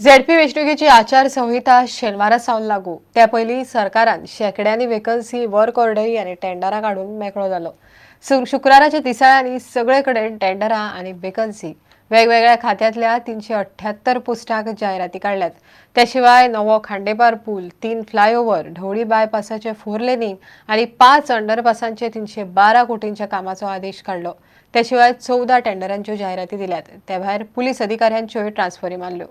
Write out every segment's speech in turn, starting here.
ZP वेंचणुकेची आचारसंहिता शेनवारासावन लागू त्या पयलीं सरकारान शेकड्यांनी वेकन्सी वर्क ऑर्डरी आनी टेंडरां काडून मेकळो जालो। शुक्राराच्या दिसाळ्यांनी सगळे कडेन टेंडरां आनी वेकन्सी वेगवेगळ्या खात्यांतल्या 378 पोस्टांक जायराती काडल्यात। त्या शिवाय नवो खांडेपार पूल, 3 फ्लायओव्हर, ढवळी बायपासाचे 4 लेनिंग आनी 5 अंडरपासांचे 312 कोटींच्या कामाचो आदेश काढलो। त्या शिवाय 14 टेंडरांच्यो जायराती दिल्यात। त्या भायर पुलीस अधिकाऱ्यांच्योय ट्रान्सफरी मारल्यो।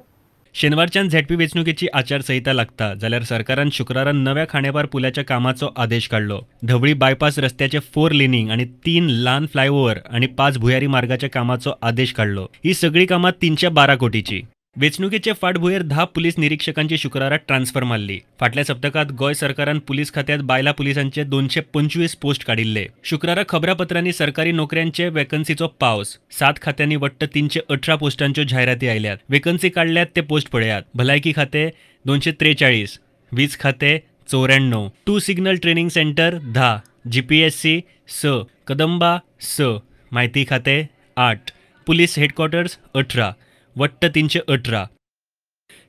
शेनवारच्यान झेडपी वेंचणुकेची आचारसंहिता लागता जाल्यार सरकारान शुक्रारान नव्या खांडेपार पुलाच्या कामाचो आदेश काढलो। ढवळी बायपास रस्त्याचे 4 लेनिंग आनी 3 ल्हान फ्लायओव्हर आनी 5 भुयारी मार्गाच्या कामाचो आदेश काढलो। ही सगळी कामां 312 कोटीची। वेंचणुकेचे फाटभुंयेर 10 पुलीस निरीक्षकांची शुक्राराक ट्रान्सफर मारली। फाटल्या सप्तकात गोंय सरकारान पुलीस खात्यात बायला पुलिसांचे 225 पोस्ट काडिल्ले। शुक्रारा खबरापत्रांनी सरकारी नोकऱ्यांचे वेकन्सीचो पावस। 7 खात्यांनी वट्ट 318 पोस्टांच्यो जायराती आयल्यात। वेकन्सी काढल्यात ते पोस्ट पळयात। भलायकी खाते 243, वीज खाते 94, 2 signal training centre 10, GPSC 6, Kadamba 6, माहिती खाते 8, पुलीस हेडक्वॉर्टर्स 18, वट्ट 318।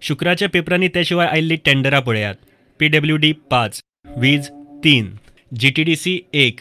शुक्राच्या पेपरांनी त्याशिवाय आयिल्ली टेंडरां पळयात। PWD 5, वीज 3, GTDC 1,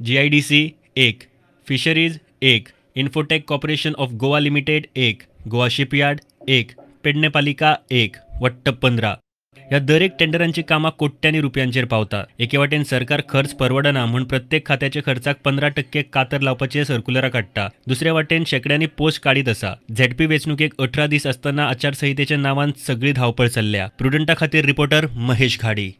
GIDC 1, fisheries 1, infotech corporation of Goa limited 1, Goa shipyard 1, Pedne पालिका 1, वट्ट 15। ह्या दर एक टेंडरांची कामां कोट्यांनी रुपयांचेर पावता। एके वाटेन सरकार खर्च परवडना म्हूण प्रत्येक खात्याच्या खर्चाक 15% कातर लावपाचे सर्क्युलरां काडटा। दुसऱ्या वाटेन शेकड्यांनी पोस्ट काडीत आसा। झेडपी वेंचणुकेक 18 दीस आसतना आचारसंहितेच्या नांवान सगळी धांवपळ चल्ल्या। प्रुडंटा खातीर रिपोर्टर महेश घाडी।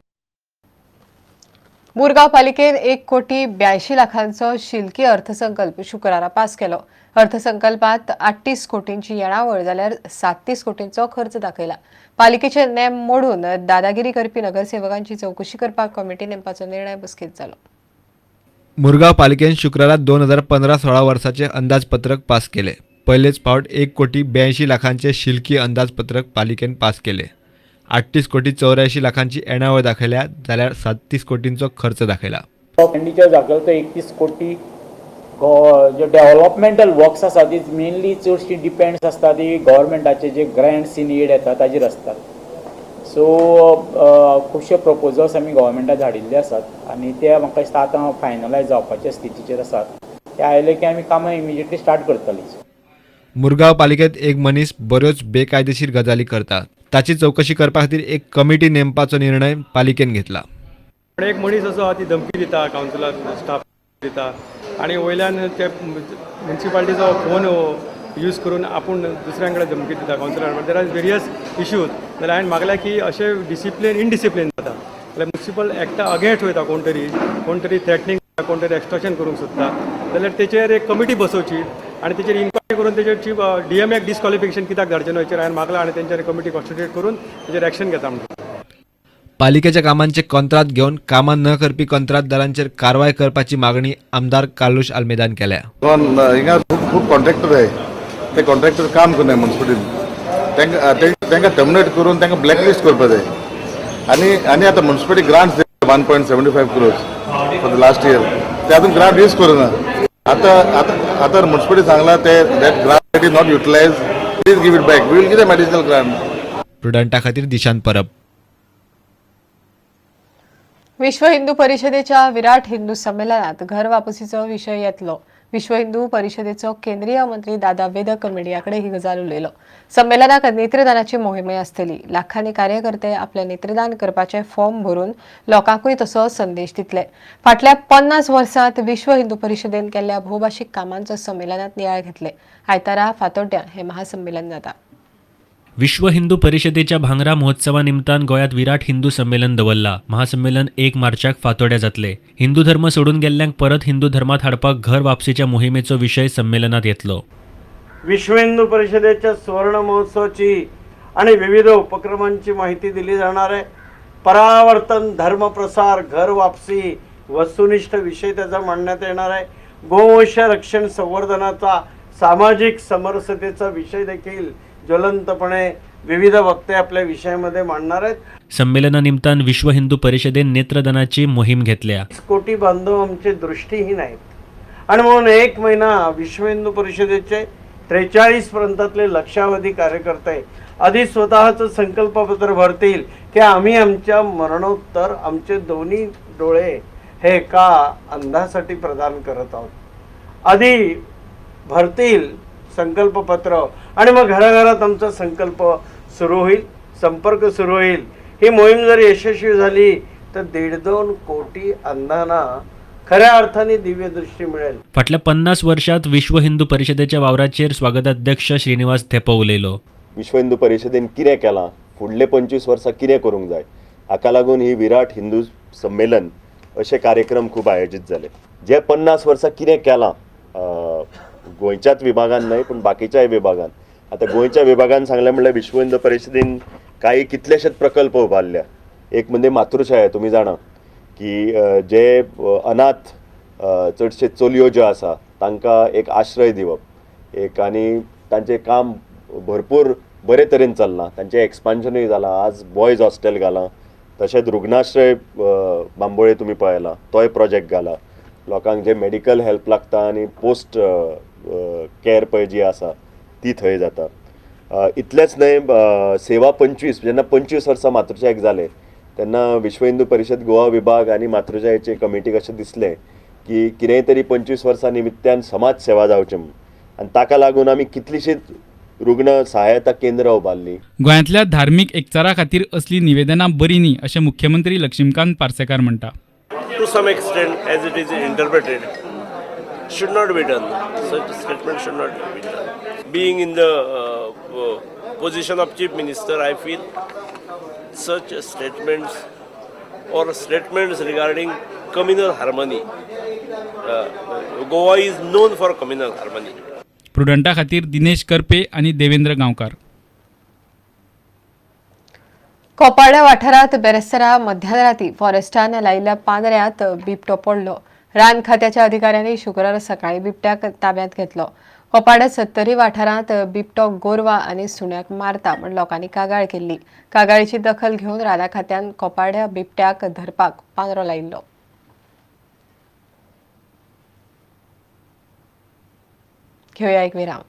मुरगांव पालिकेन 1,82 लाखांचो शिल्की अर्थसंकल्प शुक्रारा पास केलो। अर्थसंकल्पात 38 कोटींची येणावळ जाल्यार 37 कोटींचो खर्च दाखयला। पालिकेचे नेम मोडून दादागिरी करपी नगरसेवकांची चौकशी करपाक कमिटी नेमपाचो निर्णय बसकेंत जालो। मुरगांव पालिकेन शुक्रारा 2015-16 वर्साचे अंदाजपत्रक पास केले। पहिलेच फावट 1,82 लाखांचे शिल्की अंदाजपत्रक पालिकेन पास केले। 38,84 लाखांची येणावळ दाखयल्या जाल्यार 37 कोटींचो खर्च दाखयला। एक्सपेंडिचर दाखयलो तो 31 कोटी। जे डेव्हलपमेंटल वर्क्स आसा ती मेनली चडशी डिपेंड्स आसता ती गव्हर्मेंटाचे जे ग्रँट्स इन एड येता ताजेर आसतात। सो खुबशे प्रपोजल्स आमी गव्हर्मेंटाक धाडिल्ले आसात आनी ते म्हाका दिसता आतां फायनलायज जावपाच्या स्थितीचेर आसात। ते आयले की आमी कामां इमिजिएटली स्टार्ट करतली। मुरगांव पालिकेंत एक मनीस बऱ्योच बेकायदेशीर गजाली करता। ताची चौकशी करपा खातीर एक कमिटी नेमपाचो निर्णय पालिकेन घेतला। एक मनीस असो आहा ती धमकी दिता, कावन्सिलर स्टाफ दिता आनी वयल्यान ते म्युनिसिपालिटीचो फोन यूज करून आपूण दुसऱ्यां कडेन धमकी दिता councillor. There are various issues. जाल्यार हांवें मागल्या की अशें इनडिसिप्लीन जाता जाल्यार म्युनिसिपल एक्टा अगेन्स्ट वयता कोण तरी थ्रेटनिंग, कोण तरी एक्सटॉर्शन करूंक सोदता जाल्यार तेचेर एक कमिटी बसोवची आनी तेचेर इन्क्वायरी करून तेचेर DMAक डिस्क्वॉलिफिकेशन कित्याक धाडचें न्हय हेचेर हांवें मागला आनी तेंच्यानी कमिटी कॉन्स्टिट्यूट करून तेचेर एक्शन घेता म्हणून। पालिकेच्या कामांचे कंत्राट घेवन कामां न करपी कंत्राटदारांचेर कारवाय करपाची मागणी आमदार कार्लोस आल्मेदान केल्या। हिंगा खूब कॉन्ट्रॅक्टर आहे, ते कॉन्ट्रॅक्टर काम करना म्युनिसिपालिटीन तांकां टर्मिनेट करून तांकां ब्लॅकलिस्ट करपा जाय। आनी आतां municipality grants 1.75 crores for the last year ते अजून ग्रांट यूज करूना। आतां म्युनिसिपालिटी सांगला ते that grant is not utilise, please give it back, we will give them additional grant. प्रुडंटा खातीर दिशांत परब। विश्व हिंदू परिषदेच्या विराट हिंदू संमेलनात घर वापसीचो विषय येतलो। विश्व हिंदू परिषदेचो केंद्रीय मंत्री दादा वेदक मीडियाकडे ही गजाल उलयलो। संमेलनाक नेत्रदानाची मोहीम आसतली। लाखांनी कार्यकर्ते आपले नेत्रदान करपाचे फॉर्म भरून लोकांकूय तसो संदेश दितले। फाटल्या 50 वर्सांत विश्व हिंदू परिषदेन केल्ल्या भोवभाशीक कामांचो संमेलनात नियाळ घेतले। आयतारा फातोड्ड्या हे महासंमेलन जाता। विश्व हिंदू परिषदेच्या भांगरा महोत्सवा निमतान गोयात विराट हिंदू संमेलन दवरला। महासंमेलन 1 मार्चाक फातोड्या जातले। हिंदू धर्म सोडून गेल्ल्यांक परत हिंदू धर्मात हाडपाक घर वापसीच्या मोहिमेचो विषय संमेलनात येतलो। विश्व हिंदू परिषदेच्या सुवर्ण महोत्सवाची आणि विविध उपक्रमांची माहिती दिली जाणार आहे। परावर्तन, धर्मप्रसार, घर वापसी, वस्तुनिष्ठ विषय त्याचा मांडण्यात येणार आहे। गोवंश रक्षण संवर्धनाचा, सामाजिक समरसतेचा विषय देखील ज्वलंतपणे विविध वक्ते आपल्या विषयामध्ये मांडणार आहेत। संमेलनानिमतान विश्व हिंदू परिषदेन नेत्रदानाची मोहीम घेतल्या। कोटी बांधव आमचे दृष्टीहीन आहेत आणि म्हणून 1 महिना विश्व हिंदू परिषदेचे 43 प्रांतातले लक्षावधी कार्यकर्ते आधी स्वतःचं संकल्पपत्र भरतील की आम्ही आमच्या मरणोत्तर आमचे दोन्ही डोळे हे एका अंधासाठी प्रदान करत आहोत. आधी भरतील संकल्पपत्र आणि मग घराघरात आमचा संकल्प सुरू होईल, संपर्क सुरू होईल. ही मोहीम जर यशस्वी झाली तर 1.5-2 कोटी अंधांना खऱ्या अर्थाने दिव्य दृष्टी मिळेल. फाटल्या 50 वर्षात विश्व हिंदू परिषदेच्या वावराचेर स्वागताध्यक्ष श्रीनिवास थेपो उलयलो. विश्व हिंदू परिशदेन कितें केलां, फुडले 25 वर्सां कितें करूंक जाय, हाका लागून ही विराट हिंदू संमेलन अशे कार्यक्रम खूब आयोजीत जाले. जे 50 वर्सां कितें केलां गोंयच्याच विभागान न्हय पण बाकीच्याय विभागान. आतां गोंयच्या विभागान सांगलें म्हणल्यार विश्व हिंदू परिशदेन काही कितलेशेच प्रकल्प उबारल्या. एक म्हणजे मातृशाळा. तुमी जाणा की जे अनाथ चडशे चलयो ज्यो आसा तांकां एक आश्रय दिवप, एक आनी तांचें काम भरपूर बरे तरेन चल्लां. तांचें एक्सपान्शनूय जालां. आज बॉयज हॉस्टेल घालां, तशेंच रुग्णाश्रय बांबोळे तुमी पळयला तोय प्रोजेक्ट घाला. लोकांक जे मेडिकल हेल्प लागता आनी पोस्ट केअर पळय जी आसा ती थंय जाता. इतलेंच न्हय, सेवा 25 जेन्ना 25 वर्सां मातृशाळेक जाले तेन्ना विश्व हिंदू परिशद गोवा विभाग आनी मातृशाळेचे कमिटीक अशें दिसलें की कितेंय तरी 25 वर्सां निमित्यान समाज सेवा जावचें म्हणून. आनी ताका लागून आमी कितलींशींच रुग्ण सहायता केंद्रां उबारलीं. गोंयांतल्या धार्मीक एकचारा खातीर असली निवेदनां बरी न्ही अशें मुख्यमंत्री लक्ष्मीकांत पार्सेकार म्हणटा. To some extent, as it is interpreted, should not be done. Such statement should not be done. Being in the position of Chief Minister, I feel such statements or statements regarding communal harmony. Goa is known for communal harmony. प्रुडंटा खातीर दिनेश करपे आनी देवेंद्र गांवकार. कोपाडे वाठारात बेरेस्तारा मध्यराती फॉरेस्टान लायिल्ल्या पांदऱ्यांत बिबटो पडलो. रान खात्याच्या अधिकाऱ्यांनी शुक्रार सकाळी बिबट्याक ताब्यांत घेतलो. कोपाडे 70 वाठारांत बिबटो गोरवां आनी सुण्याक मारता म्हूण लोकांनी कागाळ केल्ली. कागाळीची दखल घेवन राना खात्यान कोपाड्या बिबट्याक धरपाक पांदरो लायिल्लो. घेवया एक विराम.